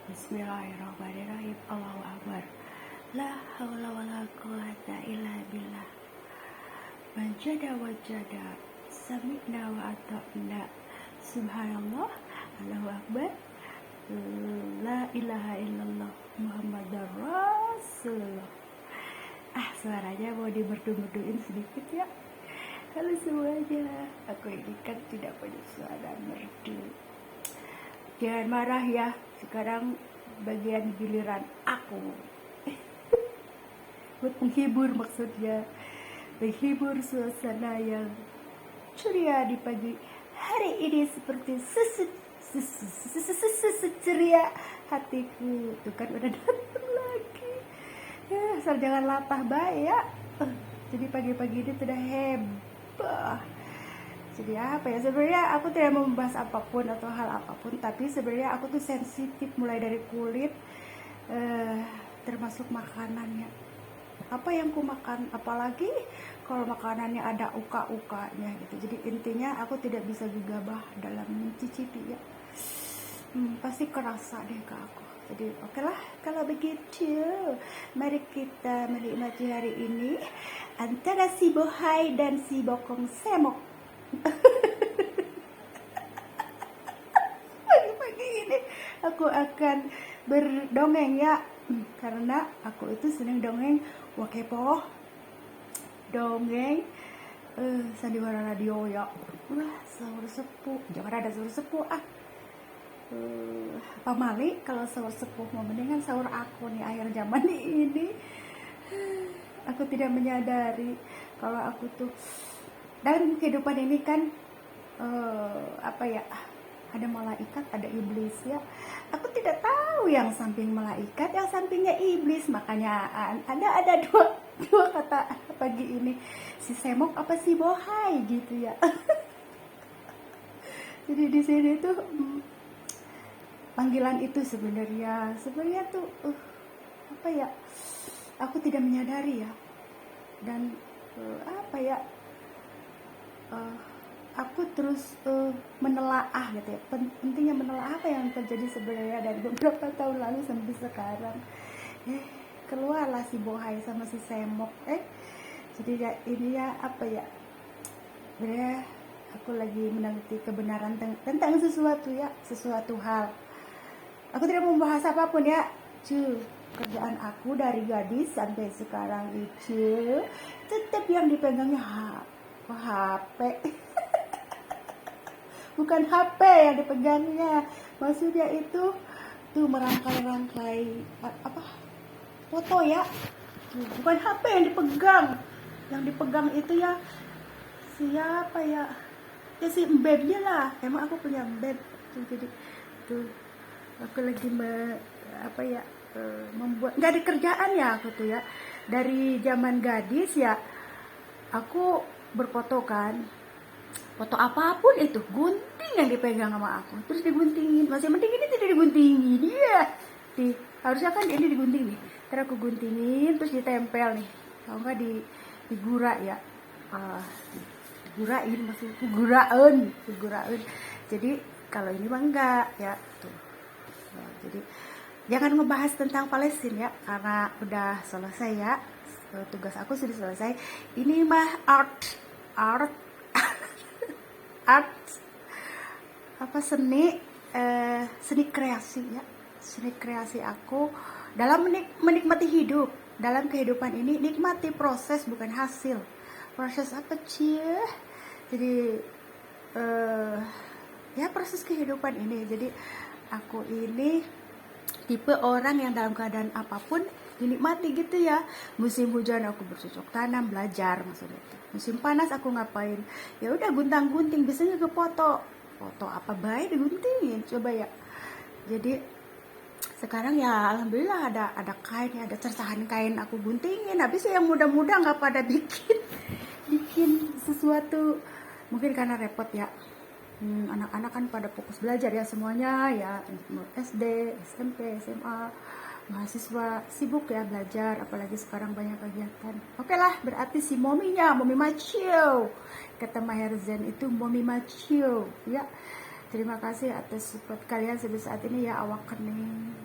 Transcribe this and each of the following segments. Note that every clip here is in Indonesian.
Bismillahirrahmanirrahim. Allahu Akbar. La haula wala quwata illa billah. Manjada wajada. Sami'na wa ata'na. Subhanallah. Allahu Akbar. La ilaha illallah. Muhammadar Rasulullah. Suaranya mau dimerdu-merduin sedikit ya. Halo semuanya. Aku ini kan tidak punya suara merdu. Jangan marah ya, sekarang bagian giliran aku. Buat menghibur maksudnya. Menghibur suasana yang ceria di pagi hari ini seperti ceria hatiku. Tuh kan udah datang lagi. Ya, asal jangan latah baik ya. Jadi pagi-pagi ini sudah heboh. Jadi apa ya, sebenarnya aku tidak mau membahas apapun atau hal apapun, tapi sebenarnya aku tuh sensitif mulai dari kulit termasuk makanannya. Apa yang ku makan, apalagi kalau makanannya ada uka-ukanya gitu. Jadi intinya aku tidak bisa gegabah dalam mencicipi ya. Pasti kerasa deh ke aku. Jadi oke lah kalau begitu, mari kita menikmati hari ini antara si bohai dan si bokong semok. Pagi-pagi ini aku akan berdongeng ya, karena aku itu senang dongeng wakepo, dongeng sandiwara radio ya. Wah, sahur sepuh, jangan ada sahur sepuh apa mali kalau sahur sepuh, mau mendingan sahur aku nih akhir zaman ini. Aku tidak menyadari kalau aku tuh dalam kehidupan ini kan ada malaikat, ada iblis ya. Aku tidak tahu yang samping malaikat, yang sampingnya iblis. Makanya ada dua kata pagi ini, si semok apa si bohai gitu ya. Jadi di sini tuh panggilan itu sebenarnya tuh aku tidak menyadari ya. Dan aku terus menelaah gitu ya, pentingnya menelaah apa yang terjadi sebenarnya dari beberapa tahun lalu sampai sekarang. Keluarlah si bohai sama si semok. Jadi ya ini ya sebenarnya aku lagi meneliti kebenaran tentang sesuatu hal. Aku tidak mau membahas apapun ya. Kerjaan aku dari gadis sampai sekarang itu tetap yang dipegangnya HP. Bukan HP yang dipegangnya, maksudnya itu tuh merangkai-rangkai foto ya. Bukan HP yang dipegang itu ya siapa ya si embednya lah. Emang aku punya embed tuh, jadi tuh aku lagi membuat, nggak ada kerjaan ya aku tuh ya. Dari zaman gadis ya aku berfoto kan, foto apapun itu gunting yang dipegang sama aku, terus diguntingin. Masih mending ini tidak diguntingin ya, harusnya kan ini digunting nih, terus aku guntingin terus ditempel nih, kalau nggak digura ya, gurain. Jadi kalau ini mah enggak ya tuh. Jadi jangan ngebahas tentang Palestina ya, karena udah selesai ya, tugas aku sudah selesai. Ini mah art seni kreasi ya, seni kreasi aku dalam menikmati hidup. Dalam kehidupan ini nikmati proses bukan hasil. Proses apa sih? Jadi ya proses kehidupan ini. Jadi aku ini tipe orang yang dalam keadaan apapun dinikmati gitu ya. Musim hujan aku bercocok tanam, belajar maksudnya itu. Musim panas aku ngapain? Ya udah gunting-gunting, biasanya ke foto apa baik diguntingin, coba ya. Jadi sekarang ya alhamdulillah ada kain ya, ada cercahan kain aku guntingin. Habis yang muda-muda nggak pada bikin sesuatu, mungkin karena repot ya. Anak-anak kan pada fokus belajar ya semuanya ya, SD, SMP, SMA, mahasiswa sibuk ya belajar, apalagi sekarang banyak kegiatan. Oke lah, berarti si Momi Macio, kata Maher Zain itu Momi Macio ya. Terima kasih atas support kalian sampai saat ini ya, awak kening.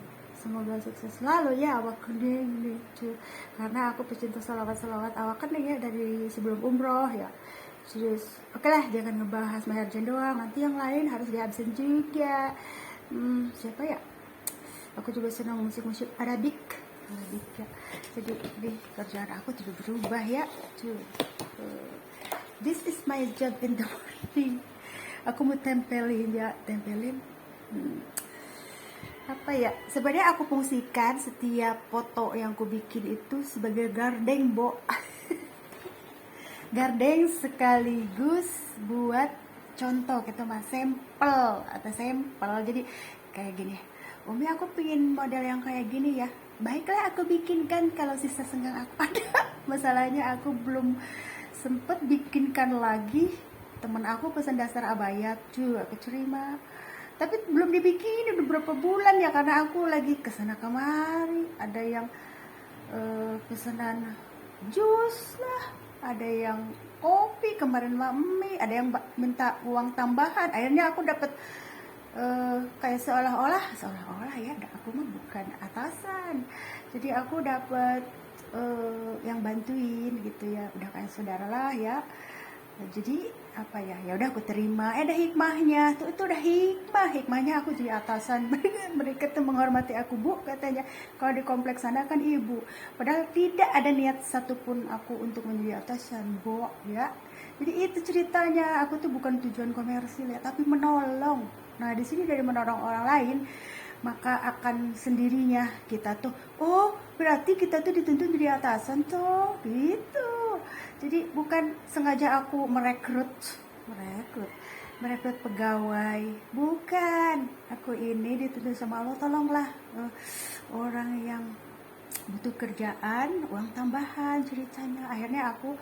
semoga sukses selalu ya awak kening nih cuy, karena aku pecinta salawat awak kening ya dari sebelum umroh ya. Terus oke lah, jangan ngebahas Maher Zain doang, nanti yang lain harus dihabisin juga. Siapa ya, aku juga senang musik Arabik ya. Jadi di kerjaan aku tidak berubah ya cuy. This is my job in the morning. Aku mau tempelin apa ya, sebenarnya aku fungsikan setiap foto yang aku bikin itu sebagai gardeng gardeng sekaligus buat contoh gitu mas, sampel. Jadi kayak gini, Umi aku pengen model yang kayak gini ya, baiklah aku bikinkan kalau sisa senggang aku ada. Masalahnya aku belum sempet bikinkan lagi. Temen aku pesan dasar abaya cuy, aku terima tapi belum dibikin udah berapa bulan ya, karena aku lagi kesana kemari. Ada yang pesanan jus lah, ada yang kopi, kemarin mami ada yang minta uang tambahan. Akhirnya aku dapat kayak seolah-olah ya, aku mah bukan atasan, jadi aku dapat yang bantuin gitu ya, udah kayak saudara lah ya. Jadi apa ya, ya udah aku terima. Ada hikmahnya tuh, itu udah hikmahnya aku jadi atasan. Mereka tuh menghormati aku, Bu katanya, kalau di kompleks sana kan ibu, padahal tidak ada niat satupun aku untuk menjadi atasan, Bu ya. Jadi itu ceritanya, aku tuh bukan tujuan komersil ya, tapi menolong. Nah di sini dari menolong orang lain, maka akan sendirinya kita tuh, oh berarti kita tuh dituntut jadi atasan tuh gitu. Jadi bukan sengaja aku merekrut pegawai, bukan. Aku ini dituntut sama Allah, tolonglah orang yang butuh kerjaan, uang tambahan ceritanya. Akhirnya aku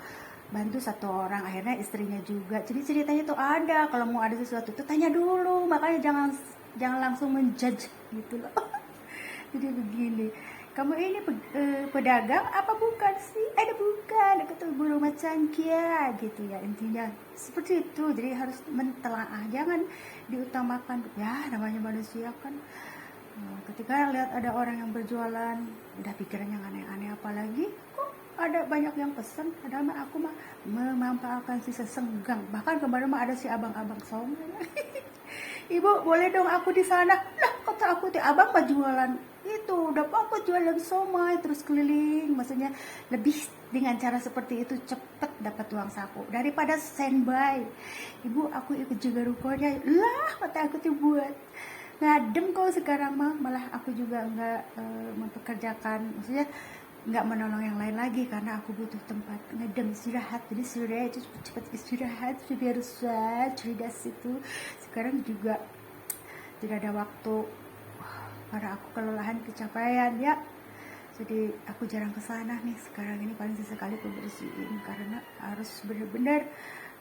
bantu satu orang, akhirnya istrinya juga. Jadi ceritanya tuh ada, kalau mau ada sesuatu tuh tanya dulu, makanya jangan langsung menjudge gitu loh. Jadi begini, kamu ini pedagang apa bukan sih? Ada bukan, aku tuh bulu macan kia gitu ya, intinya seperti itu. Jadi harus mentelaah, jangan diutamakan ya, namanya manusia kan. Ketika lihat ada orang yang berjualan udah pikiran yang aneh-aneh, apalagi kok ada banyak yang pesen, padahal aku mah memanfaatkan sisa senggang. Bahkan kemarin mah ada si abang-abang somai. Ibu boleh dong aku di sana, lah kata aku tuh abang mah jualan itu, udah apa jualan somai terus keliling, maksudnya lebih dengan cara seperti itu cepet dapat uang saku daripada standby. Ibu aku ikut juga rukonya, lah kata aku tuh buat ngadem kok. Sekarang mah malah aku juga nggak mempekerjakan, maksudnya nggak menolong yang lain lagi karena aku butuh tempat ngedem istirahat. Jadi sudah itu cepat istirahat biar cerdas itu. Sekarang juga tidak ada waktu karena aku kelelahan kecapean ya, jadi aku jarang kesana nih. Sekarang ini paling sesekali aku bersihin karena harus benar-benar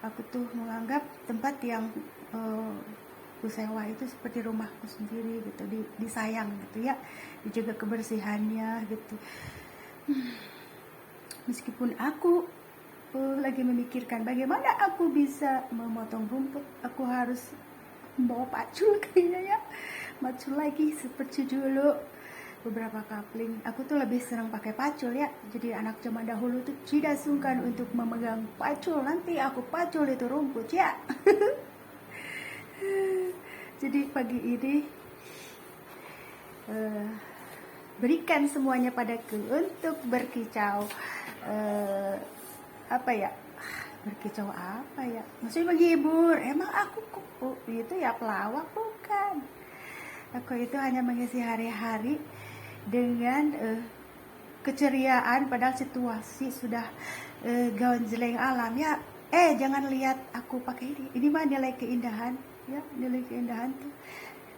aku tuh menganggap tempat yang aku sewa itu seperti rumahku sendiri gitu, disayang gitu ya, dijaga kebersihannya gitu. Meskipun aku lagi memikirkan bagaimana aku bisa memotong rumput, aku harus membawa pacul kayaknya ya, pacul lagi seperti dulu. Beberapa kapling aku tuh lebih senang pakai pacul ya, jadi anak zaman dahulu tuh tidak sungkan untuk memegang pacul, nanti aku pacul itu rumput ya. Jadi pagi ini berikan semuanya padaku untuk berkicau berkicau apa ya, maksudnya menghibur. Emang aku itu ya pelawak? Bukan, aku itu hanya mengisi hari-hari dengan keceriaan, padahal situasi sudah gonjleng alam ya. Jangan lihat aku pakai ini mah nilai keindahan ya, nilai keindahan tuh.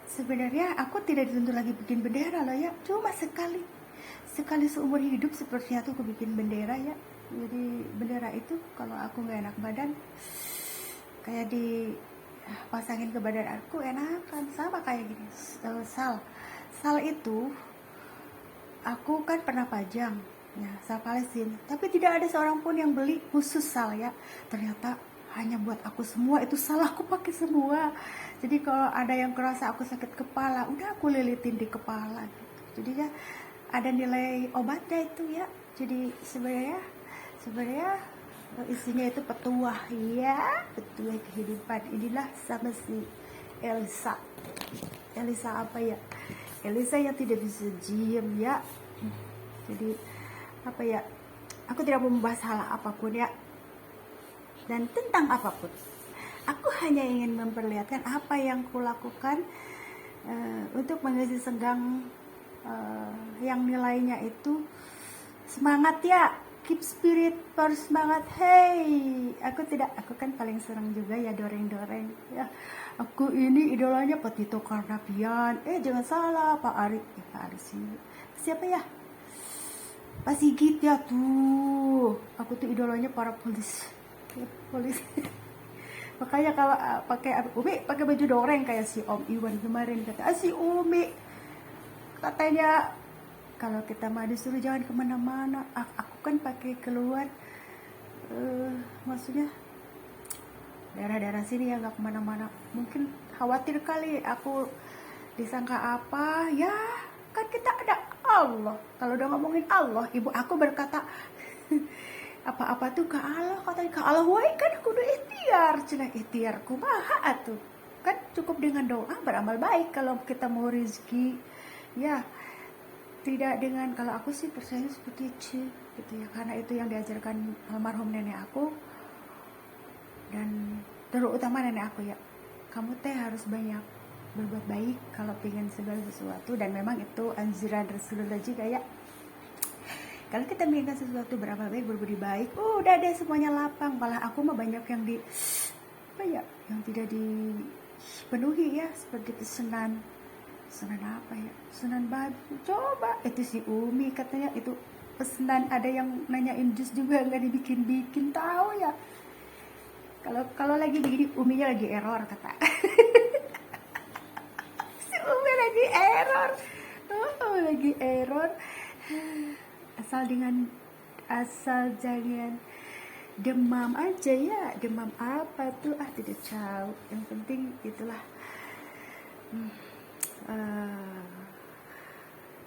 Sebenarnya aku tidak dituntut lagi bikin bendera loh ya, cuma sekali seumur hidup sepertinya tuh aku bikin bendera ya. Jadi bendera itu kalau aku nggak enak badan, kayak dipasangin ke badan aku enakan, sama kayak gini. Sal itu aku kan pernah pajang ya, sal Palestina, tapi tidak ada seorang pun yang beli khusus sal ya. Ternyata hanya buat aku semua, itu sal aku pakai semua. Jadi kalau ada yang kerasa aku sakit kepala, udah aku lilitin di kepala gitu. jadinya ada nilai obatnya itu ya. Jadi sebenarnya isinya itu petuah ya, petuah kehidupan. Inilah sama si Elisa. Elisa apa ya? Elisa yang tidak bisa diam ya. Jadi apa ya? Aku tidak mau membahas hal apapun ya, dan tentang apapun. Aku hanya ingin memperlihatkan apa yang kulakukan untuk mengisi senggang yang nilainya itu semangat ya, keep spirit, harus semangat. Hey, aku kan paling senang juga ya doreng-doreng ya. Aku ini idolanya Pak Tito Karnavian. Jangan salah, Pak Aris. Pak Aris siapa ya? Pak Sigit ya tuh. Aku tuh idolanya para polis. Makanya kalau Umi pakai baju doreng kayak si Om Iwan kemarin kata si Umi katanya kalau kita mau disuruh jangan kemana-mana. Aku kan pakai keluar maksudnya daerah-daerah sini ya, nggak kemana-mana. Mungkin khawatir kali aku disangka apa ya, kan kita ada Allah. Kalau udah ngomongin Allah, ibu aku berkata apa-apa tuh ke Allah, katanya ke Allah wae kan kudu ikhtiar, cenah ikhtiar kumaha atuh. Kan cukup dengan doa, beramal baik kalau kita mau rezeki ya. Tidak dengan, kalau aku sih percaya seperti itu gitu ya, karena itu yang diajarkan almarhum nenek aku dan terutama nenek aku ya. Kamu teh harus banyak berbuat baik kalau pengen segala sesuatu, dan memang itu anjuran Rasulullah juga ya. Kalau kita menginginkan sesuatu beramal baik, berbudi baik, udah deh semuanya lapang. Malah aku mah banyak yang yang tidak dipenuhi ya, seperti pesanan apa ya, pesanan baju. Coba itu si Umi katanya itu pesanan, ada yang nanyain jus juga nggak dibikin tahu ya. Kalau lagi begini Uminya lagi error kata. Si Umi lagi error. Lagi error. Asal jangan demam aja ya. Demam apa tuh tidak tahu, yang penting itulah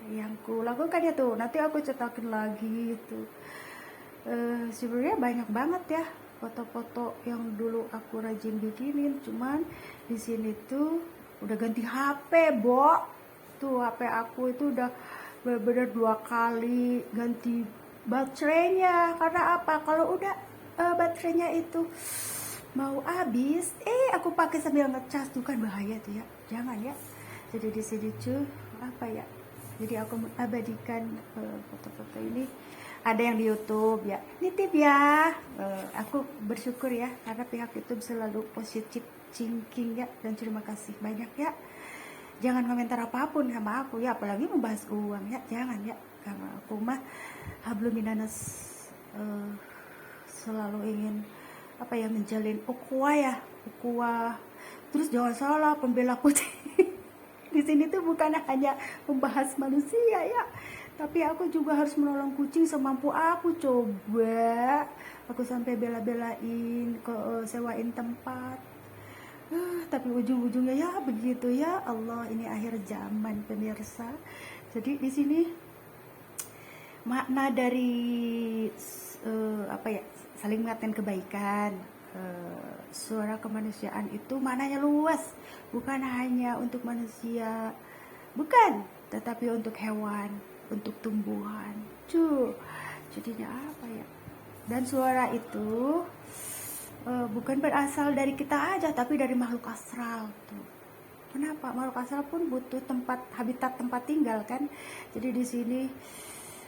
yang ku lakukan ya tuh. Nanti aku cetakin lagi itu. Sebenarnya banyak banget ya foto-foto yang dulu aku rajin bikinin, cuman di sini tuh udah ganti HP, Bo. Tuh HP aku itu udah bener-bener 2 kali ganti baterainya. Karena apa? Kalau udah baterainya itu mau habis, aku pakai sambil ngecas tuh kan bahaya tuh ya. Jangan ya. Jadi di sini tuh apa ya? Jadi aku mengabadikan foto-foto ini. Ada yang di YouTube ya. Nitip ya. Aku bersyukur ya karena pihak YouTube selalu positif thinking ya, dan terima kasih banyak ya. Jangan komentar apapun sama aku ya, apalagi membahas uang ya, jangan ya. Karena aku mah habluminanas selalu ingin menjalin ukhuwah. Terus jangan salah, pembela kucing di sini tuh bukan hanya membahas manusia ya, tapi aku juga harus menolong kucing semampu aku. Coba aku sampai bela-belain sewain tempat. Tapi ujung-ujungnya ya begitu ya. Allah, ini akhir zaman pemirsa. Jadi di sini makna dari saling mengingatkan kebaikan, suara kemanusiaan itu maknanya luas, bukan hanya untuk manusia, bukan, tetapi untuk hewan, untuk tumbuhan. Jadinya apa ya? Dan suara itu bukan berasal dari kita aja, tapi dari makhluk astral tuh. Kenapa? Makhluk astral pun butuh habitat tempat tinggal kan. Jadi di sini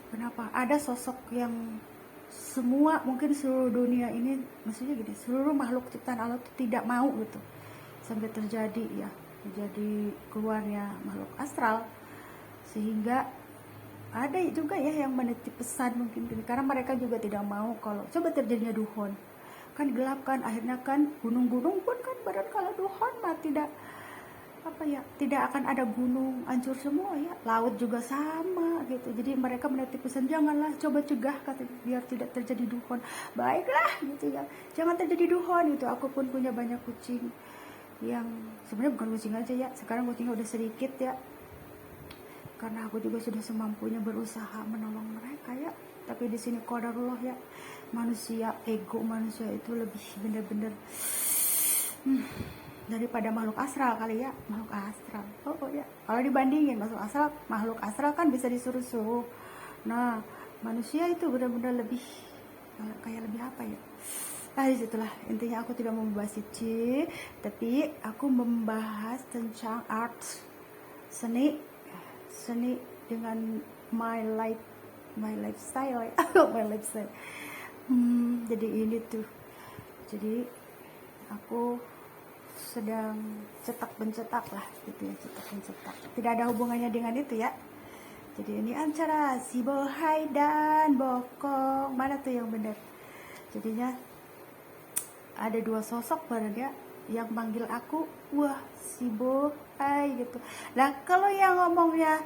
kenapa ada sosok yang mungkin seluruh dunia ini, maksudnya gini, seluruh makhluk ciptaan Allah itu tidak mau gitu sampai terjadi keluarnya makhluk astral, sehingga ada juga ya yang menitip pesan mungkin gini, karena mereka juga tidak mau kalau coba terjadinya duhon. Kan gelap kan, akhirnya kan gunung-gunung pun kan badan kalau duhon mah tidak akan ada gunung, hancur semua ya. Laut juga sama gitu. Jadi mereka menitip pesan, janganlah, coba cegah biar tidak terjadi duhon. Baiklah gitu ya, jangan terjadi duhon itu. Aku pun punya banyak kucing yang sebenarnya bukan kucing aja ya, sekarang kucingnya udah sedikit ya, karena aku juga sudah semampunya berusaha menolong mereka ya. Tapi di sini qadarullah ya, manusia, ego manusia itu lebih bener-bener daripada makhluk astral kali ya, makhluk astral. Oh ya, kalau dibandingin makhluk astral kan bisa disuruh-suruh. Nah, manusia itu benar-benar lebih kayak lebih apa ya? Disitulah intinya, aku tidak membahas itu, tapi aku membahas tentang art, seni dengan my lifestyle ya. My lifestyle. Jadi ini tuh, jadi aku sedang cetak mencetak lah gitu ya, cetak mencetak, tidak ada hubungannya dengan itu ya. Jadi ini antara si Bohai dan Bokong, mana tuh yang benar? Jadinya ada dua sosok bareng ya, yang manggil aku wah si Bohai gitu. Nah kalau yang ngomongnya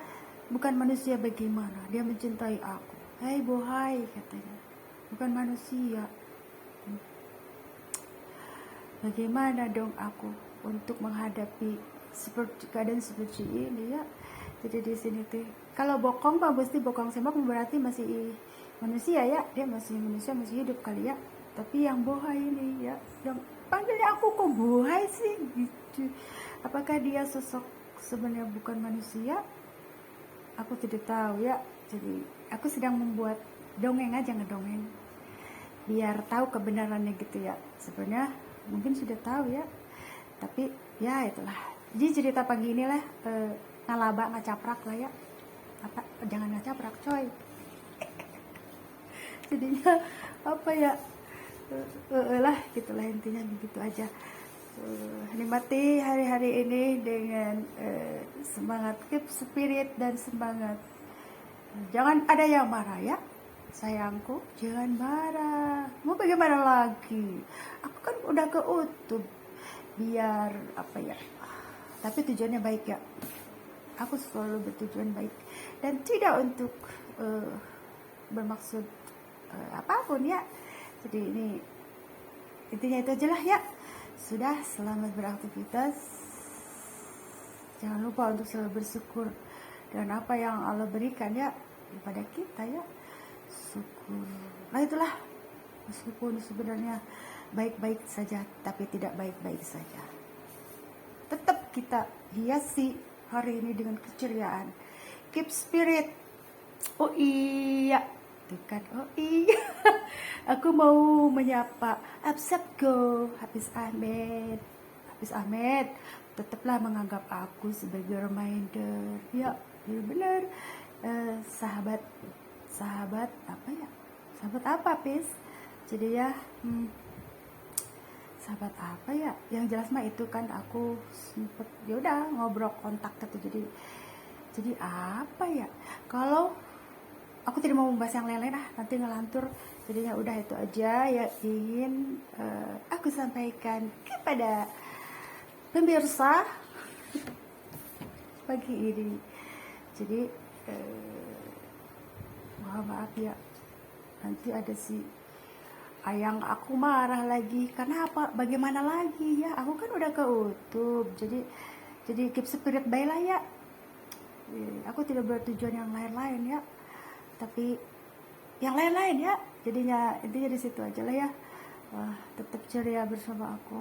bukan manusia bagaimana dia mencintai aku? Hai Bohai katanya, bukan manusia. Bagaimana dong aku untuk menghadapi keadaan seperti ini ya? Jadi di sini tuh kalau Bokong mah mesti Bokong Sembok berarti masih manusia ya, dia masih manusia, masih hidup kali ya. Tapi yang Bohai ini ya, yang panggilnya aku kok Bohai sih gitu. Apakah dia sosok sebenarnya bukan manusia? Aku tidak tahu ya. Jadi aku sedang membuat dongeng aja, ngedongeng biar tahu kebenarannya gitu ya. Sebenarnya mungkin sudah tahu ya, tapi ya itulah. Jadi cerita pagi inilah ngalaba ngacaprak lah ya. Apa jangan ngacaprak coy. Jadinya apa ya, lah gitulah intinya, begitu aja. Nikmati hari-hari ini dengan semangat, keep spirit dan semangat. Jangan ada yang marah ya sayangku, jangan marah. Mau bagaimana lagi, aku kan udah keutuh biar apa ya, tapi tujuannya baik ya. Aku selalu bertujuan baik dan tidak untuk bermaksud apapun ya. Jadi ini intinya itu aja lah ya. Sudah, selamat beraktivitas. Jangan lupa untuk selalu bersyukur dan apa yang Allah berikan ya kepada kita ya, syukur. Nah itulah, meskipun sebenarnya baik-baik saja tapi tidak baik-baik saja, tetap kita hiasi hari ini dengan keceriaan. Keep spirit. Oh iya, tuh kan, oh iya. Aku mau menyapa Absabgo Hafiz Ahmed. Tetaplah menganggap aku sebagai reminder ya, benar. Sahabat apa ya? Sahabat apa, Pis? Jadi ya, sahabat apa ya? Yang jelas mah itu kan aku sempet ya udah ngobrol kontak gitu. Jadi apa ya? Kalau aku tidak mau membahas yang lain-lain nanti ngelantur. Jadinya udah itu aja ya ingin aku sampaikan kepada pemirsa pagi ini. Jadi maaf ya, nanti ada si ayang aku marah lagi. Karena apa? Bagaimana lagi ya? Aku kan udah keutuh. Jadi keep spirit baik lah ya. Aku tidak bertujuan yang lain-lain ya, tapi yang lain-lain ya. Jadinya intinya di situ aja lah ya. Tetap ceria bersama aku.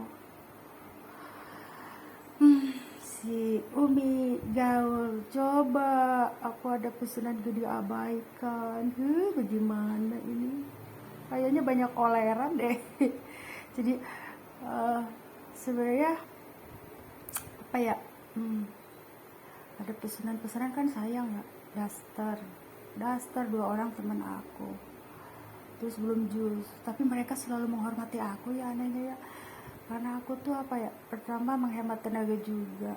Si Umi gaul, coba aku ada pesanan gede abaikan. Bagaimana ini? Kayaknya banyak oleran deh. Jadi sebenarnya apa ya? Ada pesanan kan sayang ya. Daster 2 orang teman aku. Terus belum jus, tapi mereka selalu menghormati aku ya, anehnya ya. Karena aku tuh apa ya, pertama menghemat tenaga juga.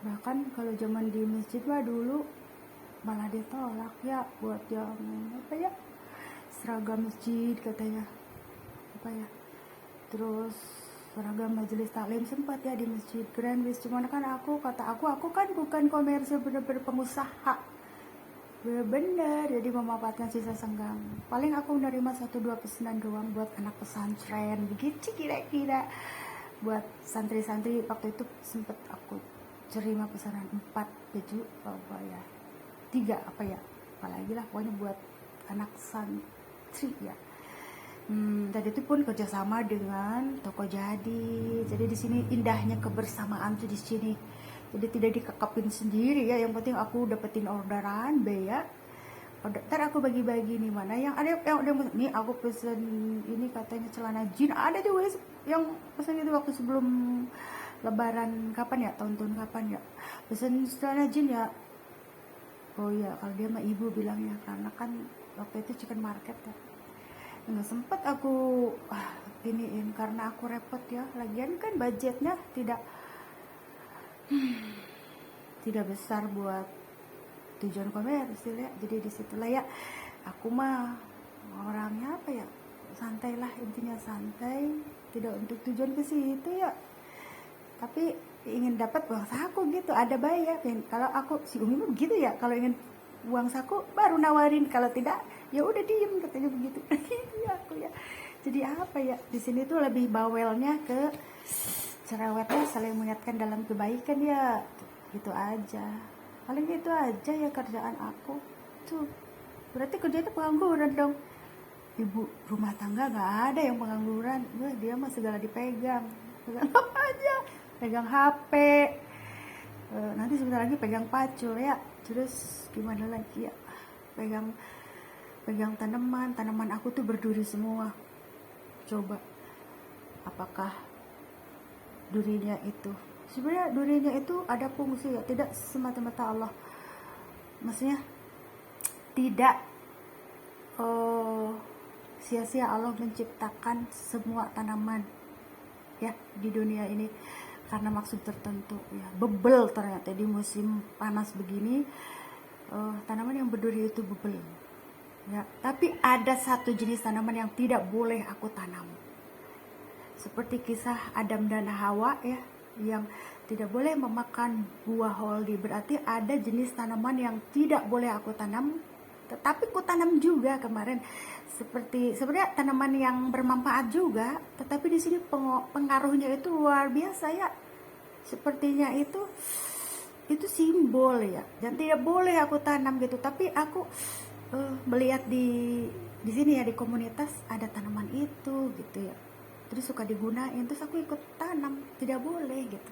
Bahkan kalau zaman di masjid mah dulu malah ditolak ya buat yang apa ya, seragam masjid katanya apa ya. Terus seragam majelis taklim sempat ya di masjid Grand Wis. Cuman kan aku kan bukan komersil, bener-bener pengusaha bener-bener, jadi memanfaatkan sisa senggang. Paling aku menerima 1-2 pesanan doang buat anak pesantren begitu kira-kira. Buat santri-santri waktu itu sempet aku terima pesanan 4 baju apa ya, 3 apa ya, apalagi lah pokoknya buat anak santri ya. Dan itu pun kerjasama dengan toko jadi di sini indahnya kebersamaan tuh di sini. Jadi tidak dikekepin sendiri ya, yang penting aku dapetin orderan ya. Ntar aku bagi-bagi nih, mana yang ada yang nih aku pesen ini katanya celana jeans, ada juga yang pesen itu waktu sebelum lebaran kapan ya, tahun-tahun kapan ya, pesen celana jeans ya. Oh iya, kalau dia mah ibu bilangnya, karena kan waktu itu chicken market ya, nggak sempet aku iniin karena aku repot ya, lagian kan budgetnya tidak besar buat tujuan komersil ya. Jadi disitulah ya aku mah orangnya apa ya, santai lah, intinya santai, tidak untuk tujuan ke situ ya, tapi ingin dapat uang saku gitu, ada bayar. Dan kalau aku si Umi mah begitu ya, kalau ingin uang saku baru nawarin, kalau tidak ya udah diem katanya begitu. Ya aku ya, jadi apa ya, di sini tuh lebih bawelnya ke cerewetnya saling mengingatkan dalam kebaikan ya, gitu aja. Paling itu aja ya kerjaan aku tuh. Berarti kerjanya pengangguran dong. Ibu rumah tangga nggak ada yang pengangguran. Dia mah segala dipegang, pegang apa aja, pegang HP, nanti sebentar lagi pegang pacul ya. Terus gimana lagi ya, pegang tanaman aku tuh berduri semua. Coba apakah durinya itu, sebenarnya durinya itu ada fungsi ya, tidak semata-mata Allah, maksudnya tidak sia-sia Allah menciptakan semua tanaman ya di dunia ini karena maksud tertentu ya. Bebel ternyata di musim panas begini, tanaman yang berduri itu bebel ya. Tapi ada satu jenis tanaman yang tidak boleh aku tanam, seperti kisah Adam dan Hawa ya, yang tidak boleh memakan buah holdi. Berarti ada jenis tanaman yang tidak boleh aku tanam, tetapi ku tanam juga kemarin. Seperti sebenarnya tanaman yang bermanfaat juga, tetapi di sini pengaruhnya itu luar biasa ya. Sepertinya itu simbol ya, dan tidak boleh aku tanam gitu. Tapi aku melihat di sini ya, di komunitas ada tanaman itu gitu ya, terus suka digunain, terus aku ikut tanam. Tidak boleh gitu.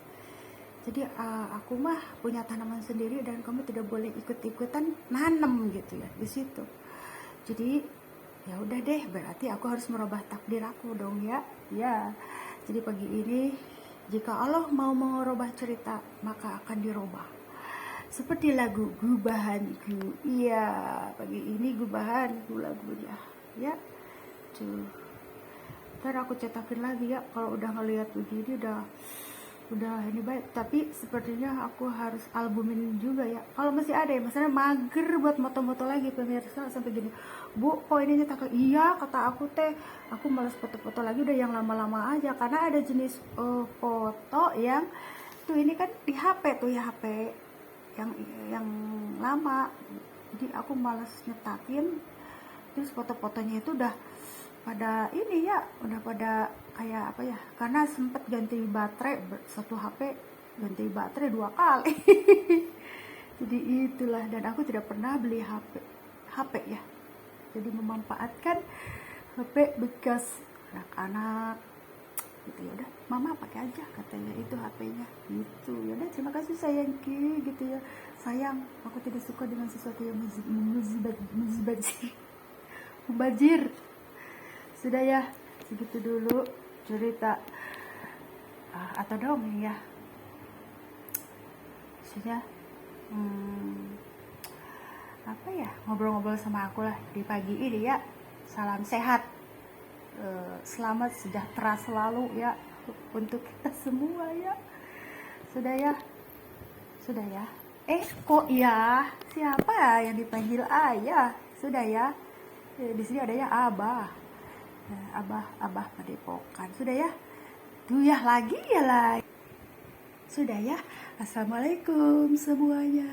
Jadi aku mah punya tanaman sendiri dan kamu tidak boleh ikut-ikutan nanam gitu ya di situ. Jadi ya udah deh, berarti aku harus merubah takdir aku dong ya. Ya. Jadi pagi ini jika Allah mau mengubah cerita, maka akan dirubah. Seperti lagu Gubahanku. Iya, pagi ini Gubahanku lagunya. Ya. Tuh. Ntar aku cetakin lagi ya, kalau udah ngeliat begini udah ini baik. Tapi sepertinya aku harus albumin juga ya, kalau masih ada ya. Maksudnya mager buat moto-moto lagi pemirsa, sampai gini, Bu kok ini nyetak. Iya kata aku teh, aku males foto-foto lagi, udah yang lama-lama aja. Karena ada jenis foto yang tuh, ini kan di HP tuh ya, HP yang lama, jadi aku males nyetakin. Terus foto-fotonya itu udah pada ini ya, udah pada kayak apa ya, karena sempet ganti baterai, satu HP ganti baterai 2 kali. Jadi itulah, dan aku tidak pernah beli HP ya, jadi memanfaatkan HP bekas anak-anak gitu. Ya udah mama pakai aja katanya, itu HP-nya gitu. Ya udah, terima kasih sayangki gitu ya. Sayang, aku tidak suka dengan sesuatu yang mubazir. Sudah ya, segitu dulu cerita atau dongeng ya. Sudah apa ya, ngobrol-ngobrol sama aku lah di pagi ini ya. Salam sehat, selamat sejahtera selalu ya untuk kita semua ya. Sudah ya, kok ya, siapa yang dipanggil ayah? Sudah ya, di sini adanya abah Padepokan. Sudah ya, tuh ya lagi ya lah. Sudah ya, assalamualaikum semuanya.